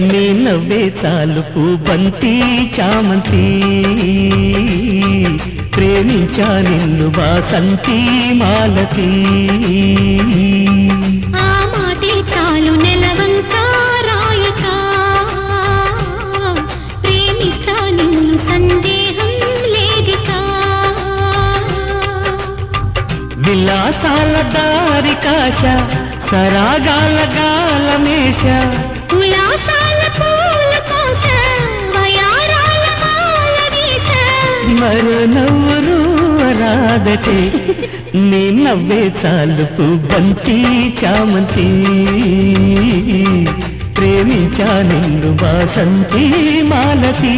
నీ నవ్వే చాలు పూబంతి చామంతి ప్రేమించా నిన్ను వాసంతి మాలతి ఆ మాటే చాలు నెలవంక రాయక ప్రేమిస్తా నిన్ను సందేహం లేదిక విలాసాల దారి కాశ సరాగాల గాలమేష ఉల్లాసాల పూల కోస వయారాల మాల వేస మరో నవ్వురు రాదటే నీ నవ్వే చాలు పూబంతి చామంతి ప్రేమించా నిన్ను వాసంతి మాలతి